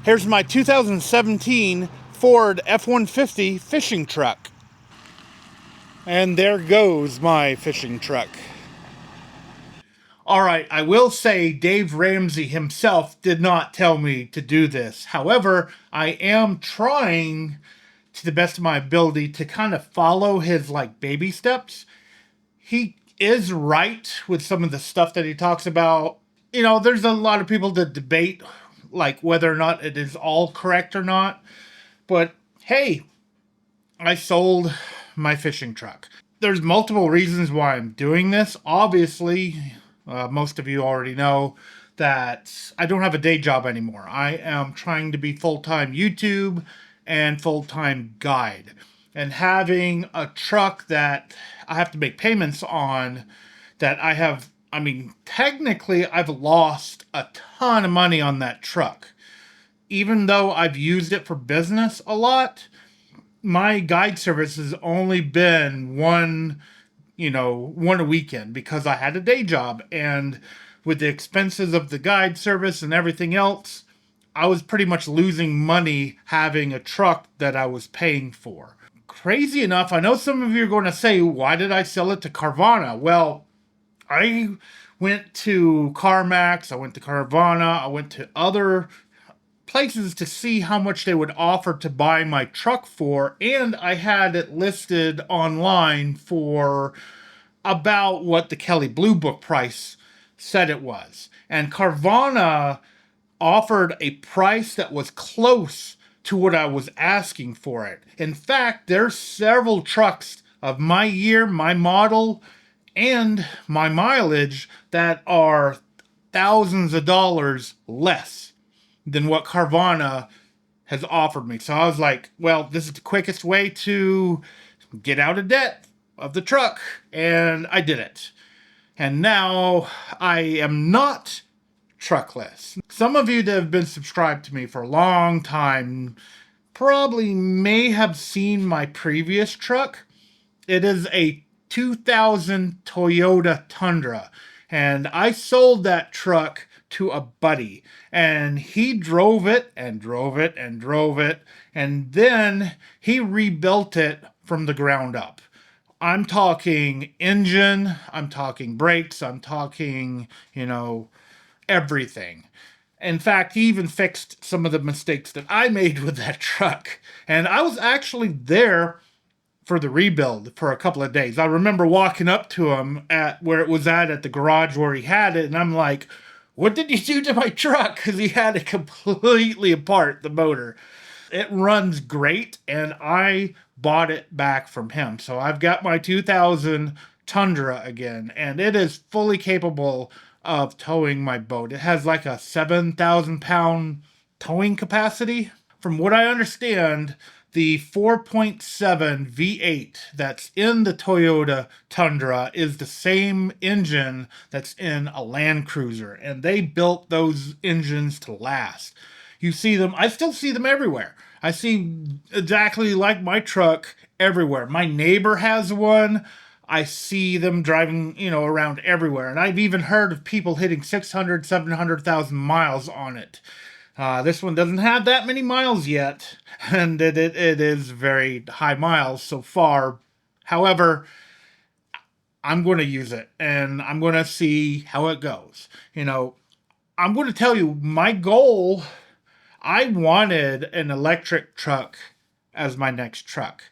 Here's my 2017 Ford F-150 fishing truck. And there goes my fishing truck. Alright, I will say Dave Ramsey himself did not tell me to do this. However, I am trying to the best of my ability to kind of follow his baby steps. He is right with some of the stuff that he talks about. You know, there's a lot of people that debate whether or not it is all correct or not. But hey, I sold my fishing truck. There's multiple reasons why I'm doing this. Obviously, most of you already know that I don't have a day job anymore. I am trying to be full-time YouTube and full-time guide. And having a truck that I have to make payments on, that technically I've lost a ton of money on that truck. Even though I've used it for business a lot, my guide service has only been one a weekend because I had a day job. And with the expenses of the guide service and everything else, I was pretty much losing money having a truck that I was paying for. Crazy enough, I know some of you are going to say, why did I sell it to Carvana? Well, I went to CarMax, I went to Carvana, I went to other places to see how much they would offer to buy my truck for, and I had it listed online for about what the Kelley Blue Book price said it was. And Carvana offered a price that was close to what I was asking for it. In fact, there's several trucks of my year, my model, and my mileage that are thousands of dollars less than what Carvana has offered me. So I was like, well, this is the quickest way to get out of debt of the truck. And I did it. And now I am not truckless. Some of you that have been subscribed to me for a long time probably may have seen my previous truck. It is a 2000 Toyota Tundra. And I sold that truck to a buddy. And he drove it and drove it and drove it. And then he rebuilt it from the ground up. I'm talking engine, I'm talking brakes, I'm talking, everything. In fact, he even fixed some of the mistakes that I made with that truck. And I was actually there for the rebuild for a couple of days. I remember walking up to him at where it was at the garage where he had it, and I'm like, what did you do to my truck? Because he had it completely apart, the motor. It runs great, and I bought it back from him. So I've got my 2000 Tundra again, and it is fully capable of towing my boat. It has like a 7,000 pound towing capacity. From what I understand, the 4.7 V8 that's in the Toyota Tundra is the same engine that's in a Land Cruiser, and they built those engines to last. You see them, I still see them everywhere. I see exactly like my truck everywhere. My neighbor has one. I see them driving, around everywhere. And I've even heard of people hitting 600, 700,000 miles on it. This one doesn't have that many miles yet, and it is very high miles so far. However, I'm going to use it, and I'm going to see how it goes. I'm going to tell you, my goal, I wanted an electric truck as my next truck.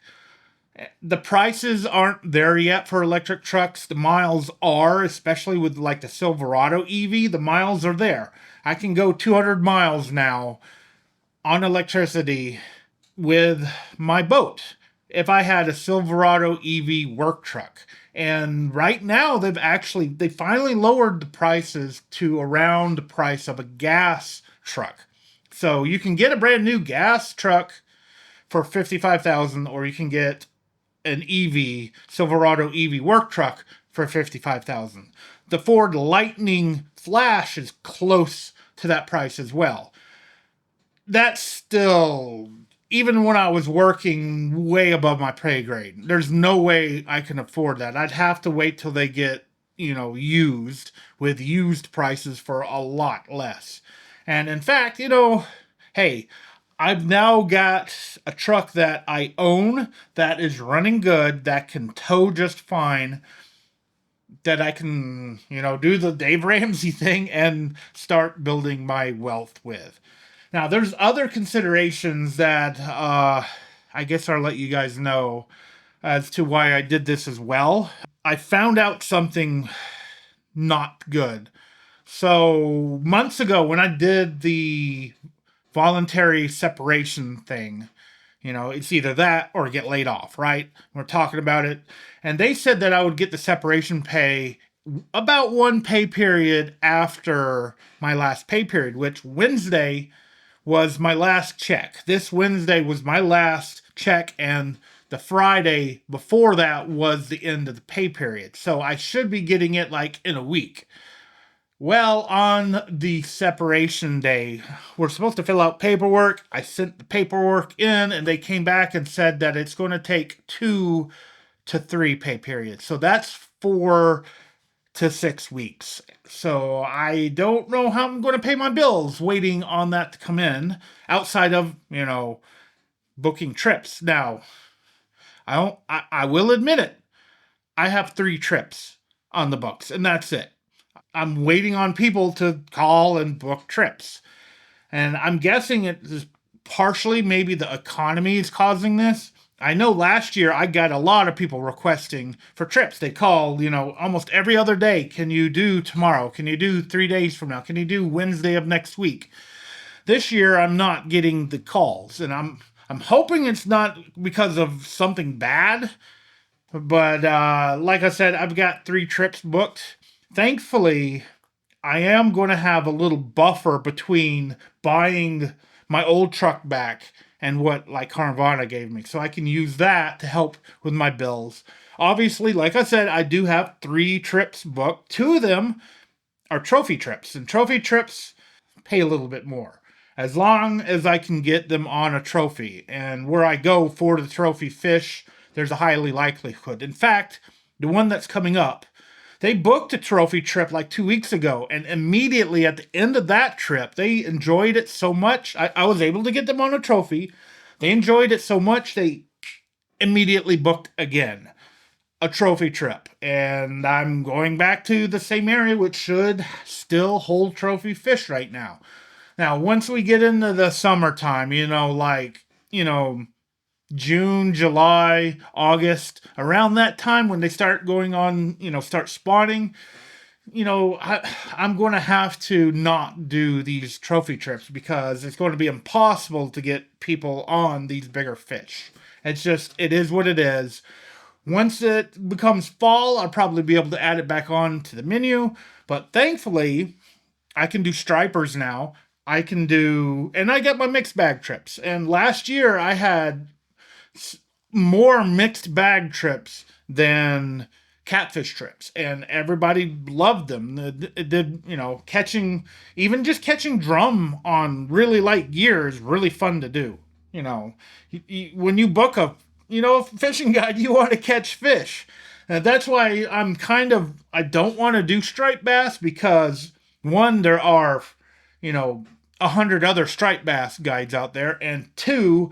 The prices aren't there yet for electric trucks. The miles are, especially with the Silverado EV, the miles are there. I can go 200 miles now on electricity with my boat if I had a Silverado EV work truck. And right now they finally lowered the prices to around the price of a gas truck. So you can get a brand new gas truck for $55,000, or you can get an EV, Silverado EV work truck for $55,000. The Ford Lightning Flash is close to that price as well. That's still, even when I was working, way above my pay grade. There's no way I can afford that. I'd have to wait till they get, used, with used prices for a lot less. And in fact, hey, I've now got a truck that I own that is running good, that can tow just fine, that I can, do the Dave Ramsey thing and start building my wealth with. Now, there's other considerations that I guess I'll let you guys know as to why I did this as well. I found out something not good. So, months ago, when I did the voluntary separation thing, it's either that or get laid off, right? We're talking about it. And they said that I would get the separation pay about one pay period after my last pay period, which Wednesday was my last check. This Wednesday was my last check, and the Friday before that was the end of the pay period. So I should be getting it like in a week. Well, on the separation day, we're supposed to fill out paperwork. I sent the paperwork in, and they came back and said that it's going to take 2 to 3 pay periods. So that's 4 to 6 weeks. So I don't know how I'm going to pay my bills waiting on that to come in outside of, booking trips. Now, I will admit it. I have 3 trips on the books, and that's it. I'm waiting on people to call and book trips. And I'm guessing it is partially maybe the economy is causing this. I know last year I got a lot of people requesting for trips. They call, almost every other day. Can you do tomorrow? Can you do 3 days from now? Can you do Wednesday of next week? This year I'm not getting the calls, and I'm hoping it's not because of something bad. But like I said, I've got 3 trips booked. Thankfully, I am going to have a little buffer between buying my old truck back and what like Carvana gave me. So I can use that to help with my bills. Obviously, like I said, I do have 3 trips booked. 2 of them are trophy trips, and trophy trips pay a little bit more as long as I can get them on a trophy. And where I go for the trophy fish, there's a highly likelihood. In fact, the one that's coming up, they booked a trophy trip like 2 weeks ago, and immediately at the end of that trip, they enjoyed it so much. I was able to get them on a trophy. They enjoyed it so much, they immediately booked again a trophy trip. And I'm going back to the same area, which should still hold trophy fish right now. Now, once we get into the summertime, June, July, August, around that time when they start going on, start spawning, I'm going to have to not do these trophy trips because it's going to be impossible to get people on these bigger fish. It is what it is. Once it becomes fall, I'll probably be able to add it back on to the menu. But thankfully, I can do stripers now. And I get my mixed bag trips. And last year I had more mixed bag trips than catfish trips, and everybody loved them. It did, catching drum on really light gear is really fun to do. When you book a fishing guide, you want to catch fish. And that's why I don't want to do striped bass because one, there are 100 other striped bass guides out there, and 2,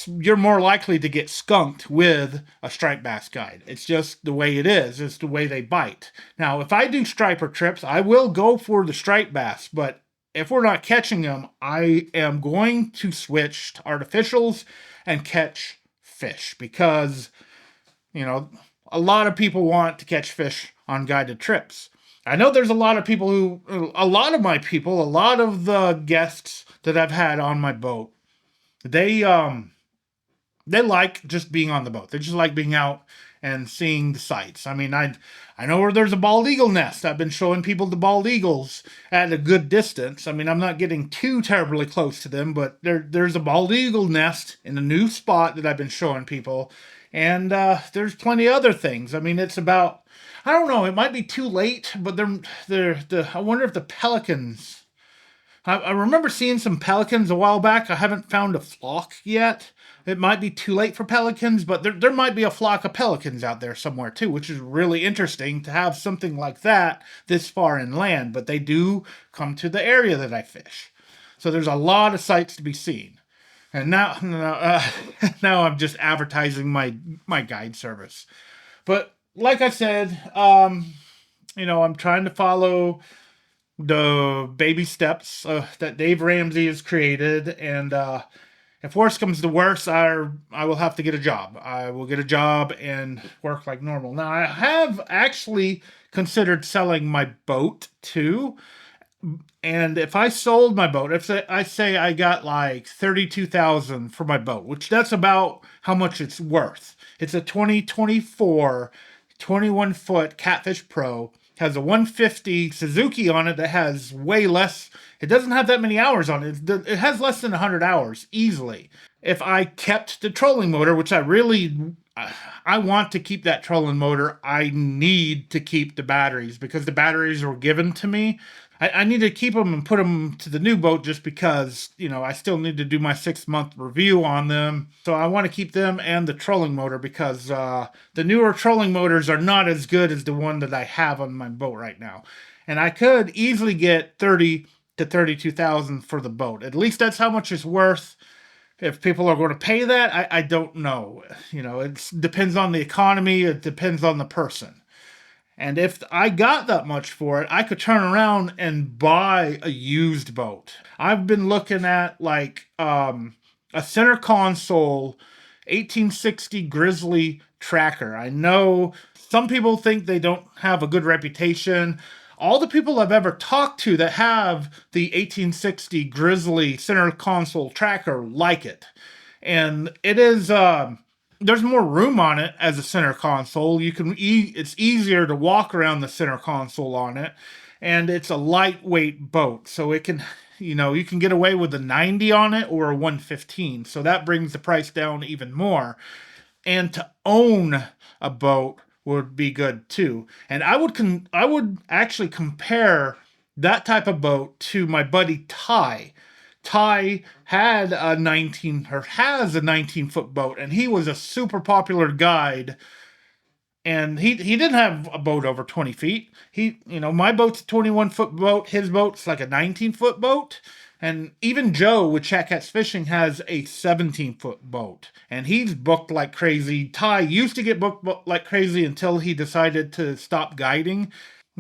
you're more likely to get skunked with a striped bass guide. It's just the way it is. It's the way they bite. Now, if I do striper trips, I will go for the striped bass, but if we're not catching them, I am going to switch to artificials and catch fish because, a lot of people want to catch fish on guided trips. I know there's a lot of the guests that I've had on my boat, they like just being on the boat. They just like being out and seeing the sights. I mean, I know where there's a bald eagle nest. I've been showing people the bald eagles at a good distance. I mean, I'm not getting too terribly close to them, but there's a bald eagle nest in a new spot that I've been showing people. And there's plenty of other things. I mean, it's about, I don't know, it might be too late, but I wonder if the pelicans, I remember seeing some pelicans a while back. I haven't found a flock yet. It might be too late for pelicans, but there might be a flock of pelicans out there somewhere too, which is really interesting to have something like that this far inland. But they do come to the area that I fish. So there's a lot of sights to be seen. And now I'm just advertising my guide service. But like I said, I'm trying to follow the baby steps that Dave Ramsey has created, and if worse comes to worse, I will have to get a job. I will get a job and work like normal. Now, I have actually considered selling my boat too. And if I sold my boat, if I say I got like 32,000 for my boat, which that's about how much it's worth. It's a 2024 21-foot Catfish Pro. Has a 150 Suzuki on it that has way less. It doesn't have that many hours on it. It has less than 100 hours easily. If I kept the trolling motor, which I want to keep that trolling motor, I need to keep the batteries because the batteries were given to me. I need to keep them and put them to the new boat just because, I still need to do my 6-month review on them. So I want to keep them and the trolling motor because the newer trolling motors are not as good as the one that I have on my boat right now. And I could easily get 30 to 32,000 for the boat. At least that's how much it's worth. If people are going to pay that, I don't know. It depends on the economy. It depends on the person. And if I got that much for it, I could turn around and buy a used boat. I've been looking at like a center console 1860 Grizzly Tracker. I know some people think they don't have a good reputation. All the people I've ever talked to that have the 1860 Grizzly center console tracker like it. And it is there's more room on it as a center console. It's easier to walk around the center console on it, and it's a lightweight boat, so it can, you can get away with a 90 on it or a 115. So that brings the price down even more. And to own a boat would be good too. And I would actually compare that type of boat to my buddy Ty. Ty has a 19-foot boat, and he was a super popular guide. And he didn't have a boat over 20 feet. My boat's a 21-foot boat. His boat's like a 19-foot boat. And even Joe with Chatcats Fishing has a 17-foot boat. And he's booked like crazy. Ty used to get booked like crazy until he decided to stop guiding.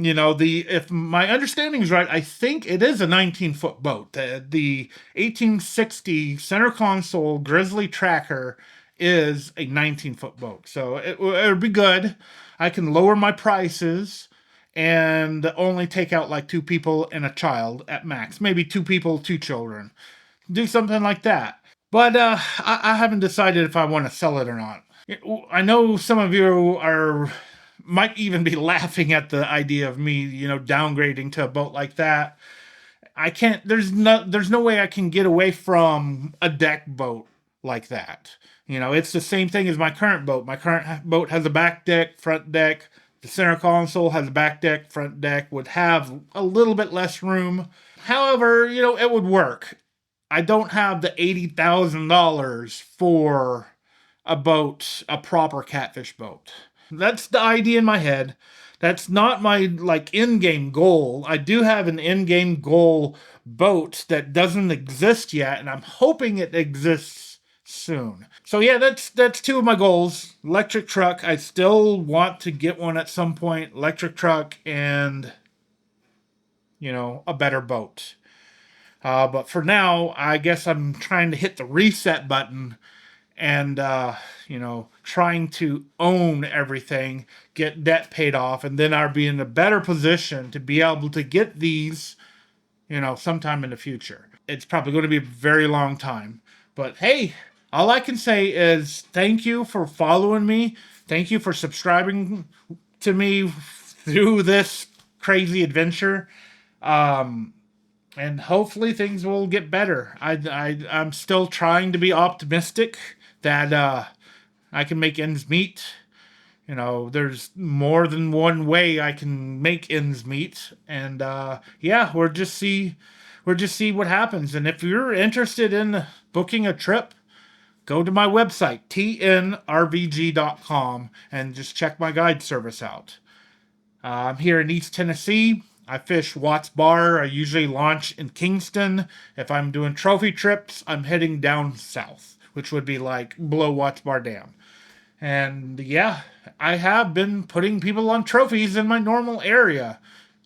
If my understanding is right, I think it is a 19-foot boat. The 1860 center console Grizzly Tracker is a 19-foot boat. So it would be good. I can lower my prices and only take out like 2 people and a child at max. Maybe 2 people, 2 children. Do something like that. But I haven't decided if I want to sell it or not. I know some of you might even be laughing at the idea of me, downgrading to a boat like that. I can't. There's no way I can get away from a deck boat like that. It's the same thing as my current boat. My current boat has a back deck, front deck. The center console has a back deck, front deck. Would have a little bit less room. However, it would work. I don't have the $80,000 for a boat, a proper catfish boat. That's the idea in my head. That's not my in-game goal. I do have an in-game goal boat that doesn't exist yet, and I'm hoping it exists soon. So yeah, that's 2 of my goals. Electric truck. I still want to get one at some point. Electric truck and a better boat. But for now, I guess I'm trying to hit the reset button and trying to own everything, get debt paid off, and then I'll be in a better position to be able to get these, sometime in the future. It's probably going to be a very long time. But hey, all I can say is thank you for following me. Thank you for subscribing to me through this crazy adventure. And hopefully things will get better. I'm still trying to be optimistic that I can make ends meet. There's more than one way I can make ends meet. And we'll just see what happens. And if you're interested in booking a trip, go to my website, tnrvg.com, and just check my guide service out. I'm here in East Tennessee. I fish Watts Bar. I usually launch in Kingston. If I'm doing trophy trips, I'm heading down south, which would be like below Watts Bar Dam. And yeah, I have been putting people on trophies in my normal area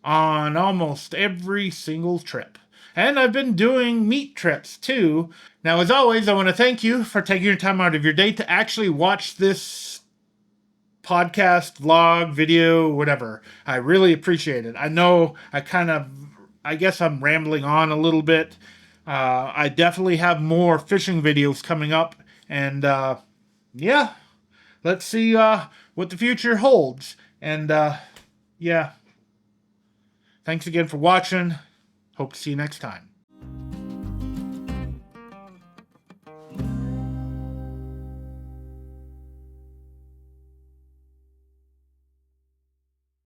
on almost every single trip. And I've been doing meat trips too. Now, as always, I want to thank you for taking your time out of your day to actually watch this podcast, vlog, video, whatever. I really appreciate it. I know I guess I'm rambling on a little bit. I definitely have more fishing videos coming up. And yeah, let's see what the future holds. And yeah, thanks again for watching. Hope to see you next time.